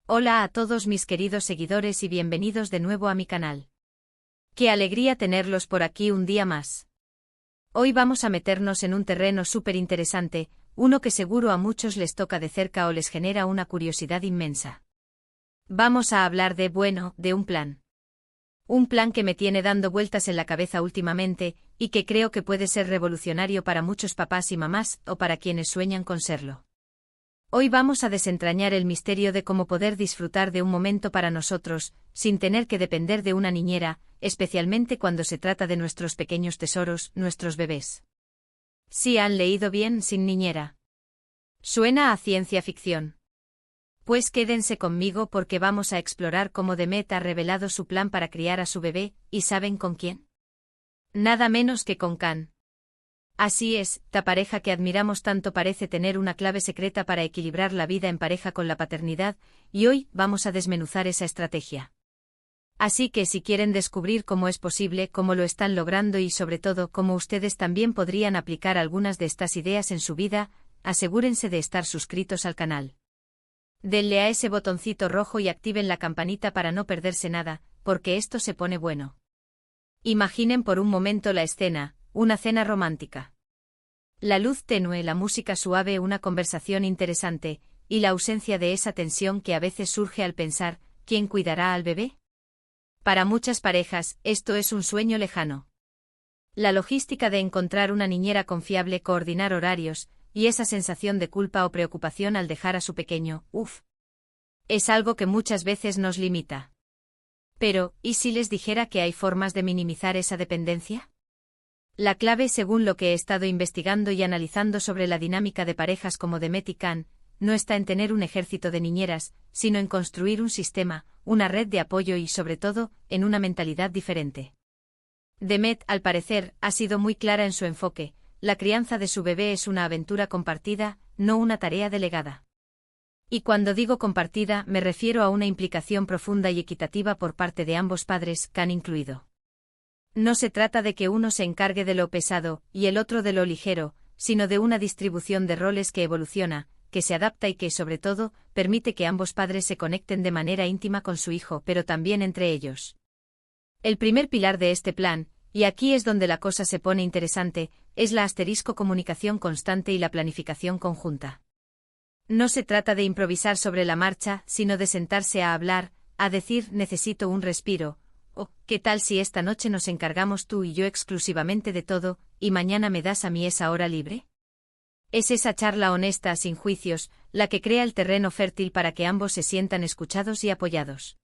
Hola a todos mis queridos seguidores y bienvenidos de nuevo a mi canal. Qué alegría tenerlos por aquí un día más. Hoy vamos a meternos en un terreno súper interesante, uno que seguro a muchos les toca de cerca o les genera una curiosidad inmensa. Vamos a hablar de un plan. Un plan que me tiene dando vueltas en la cabeza últimamente, y que creo que puede ser revolucionario para muchos papás y mamás, o para quienes sueñan con serlo. Hoy vamos a desentrañar el misterio de cómo poder disfrutar de un momento para nosotros, sin tener que depender de una niñera, especialmente cuando se trata de nuestros pequeños tesoros, nuestros bebés. ¿Sí han leído bien sin niñera? ¿Suena a ciencia ficción? Pues quédense conmigo porque vamos a explorar cómo Demet ha revelado su plan para criar a su bebé, ¿y saben con quién? Nada menos que con Can. Así es, la pareja que admiramos tanto parece tener una clave secreta para equilibrar la vida en pareja con la paternidad, y hoy vamos a desmenuzar esa estrategia. Así que si quieren descubrir cómo es posible, cómo lo están logrando y sobre todo cómo ustedes también podrían aplicar algunas de estas ideas en su vida, asegúrense de estar suscritos al canal. Denle a ese botoncito rojo y activen la campanita para no perderse nada, porque esto se pone bueno. Imaginen por un momento la escena. Una cena romántica. La luz tenue, la música suave, una conversación interesante, y la ausencia de esa tensión que a veces surge al pensar, ¿quién cuidará al bebé? Para muchas parejas, esto es un sueño lejano. La logística de encontrar una niñera confiable, coordinar horarios, y esa sensación de culpa o preocupación al dejar a su pequeño, es algo que muchas veces nos limita. Pero, ¿y si les dijera que hay formas de minimizar esa dependencia? La clave, según lo que he estado investigando y analizando sobre la dinámica de parejas como Demet y Can, no está en tener un ejército de niñeras, sino en construir un sistema, una red de apoyo y, sobre todo, en una mentalidad diferente. Demet, al parecer, ha sido muy clara en su enfoque: la crianza de su bebé es una aventura compartida, no una tarea delegada. Y cuando digo compartida, me refiero a una implicación profunda y equitativa por parte de ambos padres, Can incluido. No se trata de que uno se encargue de lo pesado y el otro de lo ligero, sino de una distribución de roles que evoluciona, que se adapta y que, sobre todo, permite que ambos padres se conecten de manera íntima con su hijo, pero también entre ellos. El primer pilar de este plan, y aquí es donde la cosa se pone interesante, es la comunicación constante y la planificación conjunta. No se trata de improvisar sobre la marcha, sino de sentarse a hablar, a decir necesito un respiro. ¿Qué tal si esta noche nos encargamos tú y yo exclusivamente de todo, y mañana me das a mí esa hora libre? Es esa charla honesta, sin juicios, la que crea el terreno fértil para que ambos se sientan escuchados y apoyados.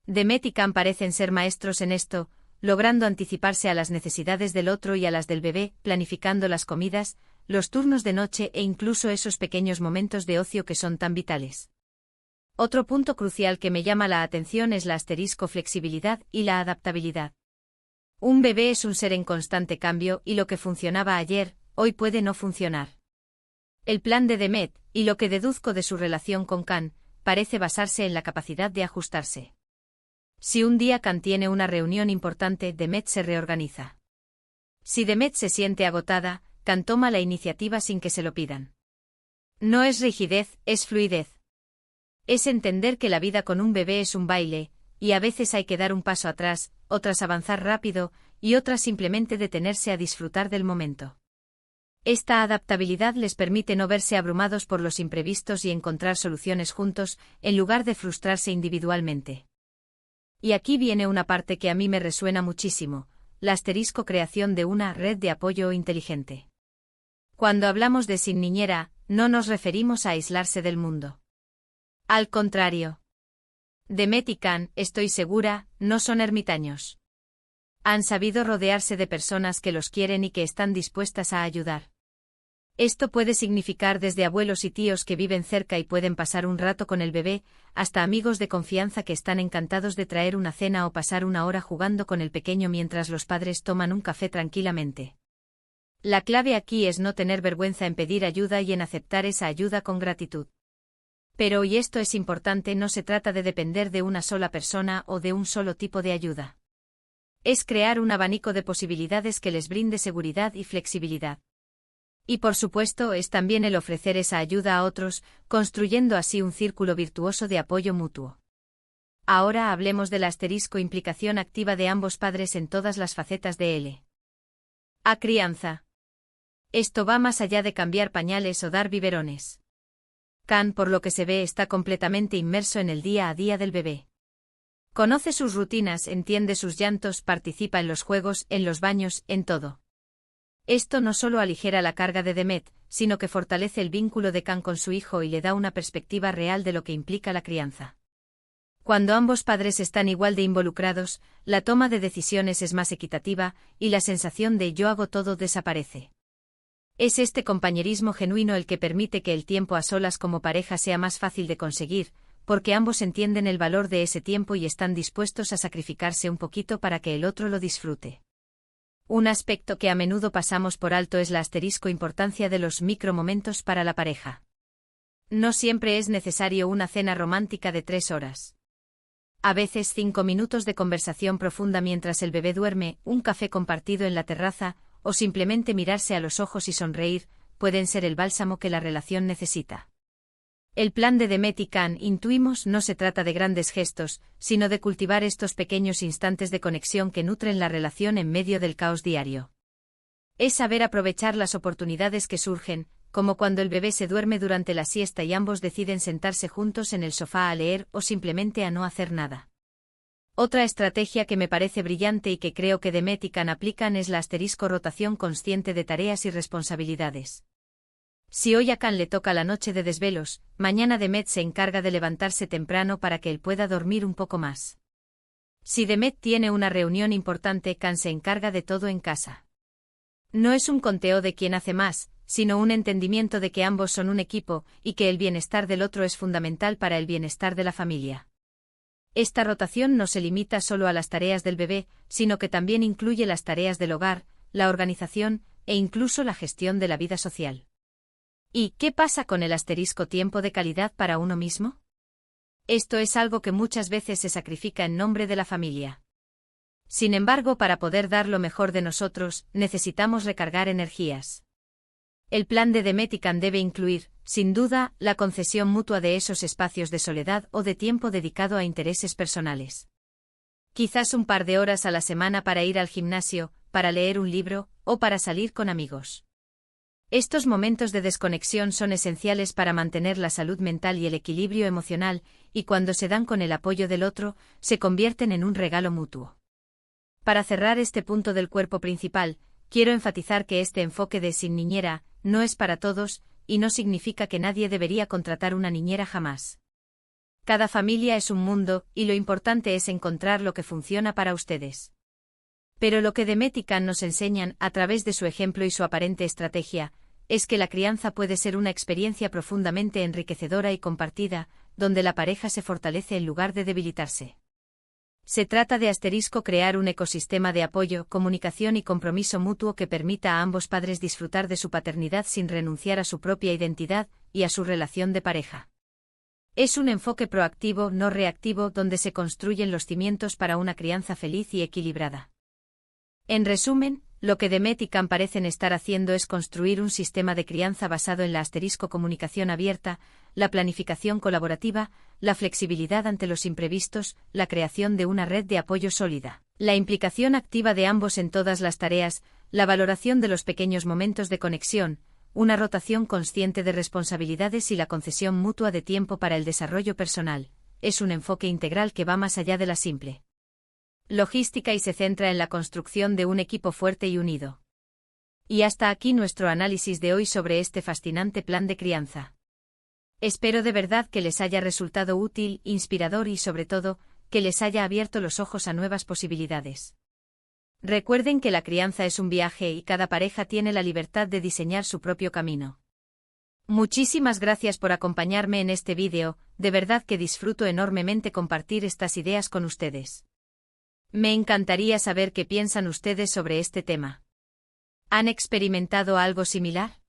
Demet y Can parecen ser maestros en esto, logrando anticiparse a las necesidades del otro y a las del bebé, planificando las comidas, los turnos de noche e incluso esos pequeños momentos de ocio que son tan vitales. Otro punto crucial que me llama la atención es la flexibilidad y la adaptabilidad. Un bebé es un ser en constante cambio y lo que funcionaba ayer, hoy puede no funcionar. El plan de Demet, y lo que deduzco de su relación con Can, parece basarse en la capacidad de ajustarse. Si un día Can tiene una reunión importante, Demet se reorganiza. Si Demet se siente agotada, Can toma la iniciativa sin que se lo pidan. No es rigidez, es fluidez. Es entender que la vida con un bebé es un baile, y a veces hay que dar un paso atrás, otras avanzar rápido, y otras simplemente detenerse a disfrutar del momento. Esta adaptabilidad les permite no verse abrumados por los imprevistos y encontrar soluciones juntos, en lugar de frustrarse individualmente. Y aquí viene una parte que a mí me resuena muchísimo: la creación de una red de apoyo inteligente. Cuando hablamos de sin niñera, no nos referimos a aislarse del mundo. Al contrario. Demet y Can, estoy segura, no son ermitaños. Han sabido rodearse de personas que los quieren y que están dispuestas a ayudar. Esto puede significar desde abuelos y tíos que viven cerca y pueden pasar un rato con el bebé, hasta amigos de confianza que están encantados de traer una cena o pasar una hora jugando con el pequeño mientras los padres toman un café tranquilamente. La clave aquí es no tener vergüenza en pedir ayuda y en aceptar esa ayuda con gratitud. Pero, y esto es importante, no se trata de depender de una sola persona o de un solo tipo de ayuda. Es crear un abanico de posibilidades que les brinde seguridad y flexibilidad. Y por supuesto es también el ofrecer esa ayuda a otros, construyendo así un círculo virtuoso de apoyo mutuo. Ahora hablemos de la implicación activa de ambos padres en todas las facetas de L. A crianza. Esto va más allá de cambiar pañales o dar biberones. Can, por lo que se ve, está completamente inmerso en el día a día del bebé. Conoce sus rutinas, entiende sus llantos, participa en los juegos, en los baños, en todo. Esto no solo aligera la carga de Demet, sino que fortalece el vínculo de Can con su hijo y le da una perspectiva real de lo que implica la crianza. Cuando ambos padres están igual de involucrados, la toma de decisiones es más equitativa, y la sensación de yo hago todo desaparece. Es este compañerismo genuino el que permite que el tiempo a solas como pareja sea más fácil de conseguir, porque ambos entienden el valor de ese tiempo y están dispuestos a sacrificarse un poquito para que el otro lo disfrute. Un aspecto que a menudo pasamos por alto es la importancia de los micromomentos para la pareja. No siempre es necesario una cena romántica de 3 horas. A veces 5 minutos de conversación profunda mientras el bebé duerme, un café compartido en la terraza, o simplemente mirarse a los ojos y sonreír, pueden ser el bálsamo que la relación necesita. El plan de Demet y Can, intuimos, no se trata de grandes gestos, sino de cultivar estos pequeños instantes de conexión que nutren la relación en medio del caos diario. Es saber aprovechar las oportunidades que surgen, como cuando el bebé se duerme durante la siesta y ambos deciden sentarse juntos en el sofá a leer o simplemente a no hacer nada. Otra estrategia que me parece brillante y que creo que Demet y Can aplican es la rotación consciente de tareas y responsabilidades. Si hoy a Can le toca la noche de desvelos, mañana Demet se encarga de levantarse temprano para que él pueda dormir un poco más. Si Demet tiene una reunión importante, Can se encarga de todo en casa. No es un conteo de quién hace más, sino un entendimiento de que ambos son un equipo, y que el bienestar del otro es fundamental para el bienestar de la familia. Esta rotación no se limita solo a las tareas del bebé, sino que también incluye las tareas del hogar, la organización, e incluso la gestión de la vida social. ¿Y qué pasa con el tiempo de calidad para uno mismo? Esto es algo que muchas veces se sacrifica en nombre de la familia. Sin embargo, para poder dar lo mejor de nosotros, necesitamos recargar energías. El plan de Demet y Can debe incluir, sin duda, la concesión mutua de esos espacios de soledad o de tiempo dedicado a intereses personales. Quizás un par de horas a la semana para ir al gimnasio, para leer un libro, o para salir con amigos. Estos momentos de desconexión son esenciales para mantener la salud mental y el equilibrio emocional, y cuando se dan con el apoyo del otro, se convierten en un regalo mutuo. Para cerrar este punto del cuerpo principal, quiero enfatizar que este enfoque de sin niñera no es para todos, y no significa que nadie debería contratar una niñera jamás. Cada familia es un mundo, y lo importante es encontrar lo que funciona para ustedes. Pero lo que Demet y Can nos enseñan, a través de su ejemplo y su aparente estrategia, es que la crianza puede ser una experiencia profundamente enriquecedora y compartida, donde la pareja se fortalece en lugar de debilitarse. Se trata de crear un ecosistema de apoyo, comunicación y compromiso mutuo que permita a ambos padres disfrutar de su paternidad sin renunciar a su propia identidad y a su relación de pareja. Es un enfoque proactivo, no reactivo, donde se construyen los cimientos para una crianza feliz y equilibrada. En resumen, lo que Demet y Can parecen estar haciendo es construir un sistema de crianza basado en la comunicación abierta, la planificación colaborativa, la flexibilidad ante los imprevistos, la creación de una red de apoyo sólida, la implicación activa de ambos en todas las tareas, la valoración de los pequeños momentos de conexión, una rotación consciente de responsabilidades y la concesión mutua de tiempo para el desarrollo personal. Es un enfoque integral que va más allá de la simple logística y se centra en la construcción de un equipo fuerte y unido. Y hasta aquí nuestro análisis de hoy sobre este fascinante plan de crianza. Espero de verdad que les haya resultado útil, inspirador y sobre todo, que les haya abierto los ojos a nuevas posibilidades. Recuerden que la crianza es un viaje y cada pareja tiene la libertad de diseñar su propio camino. Muchísimas gracias por acompañarme en este vídeo, de verdad que disfruto enormemente compartir estas ideas con ustedes. Me encantaría saber qué piensan ustedes sobre este tema. ¿Han experimentado algo similar?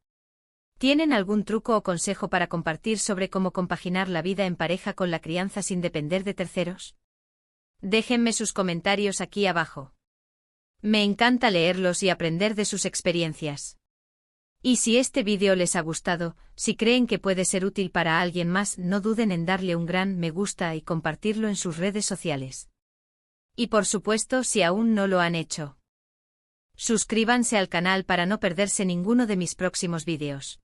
¿Tienen algún truco o consejo para compartir sobre cómo compaginar la vida en pareja con la crianza sin depender de terceros? Déjenme sus comentarios aquí abajo. Me encanta leerlos y aprender de sus experiencias. Y si este vídeo les ha gustado, si creen que puede ser útil para alguien más, no duden en darle un gran me gusta y compartirlo en sus redes sociales. Y por supuesto, si aún no lo han hecho, suscríbanse al canal para no perderse ninguno de mis próximos vídeos.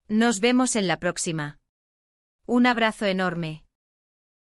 Nos vemos en la próxima. Un abrazo enorme.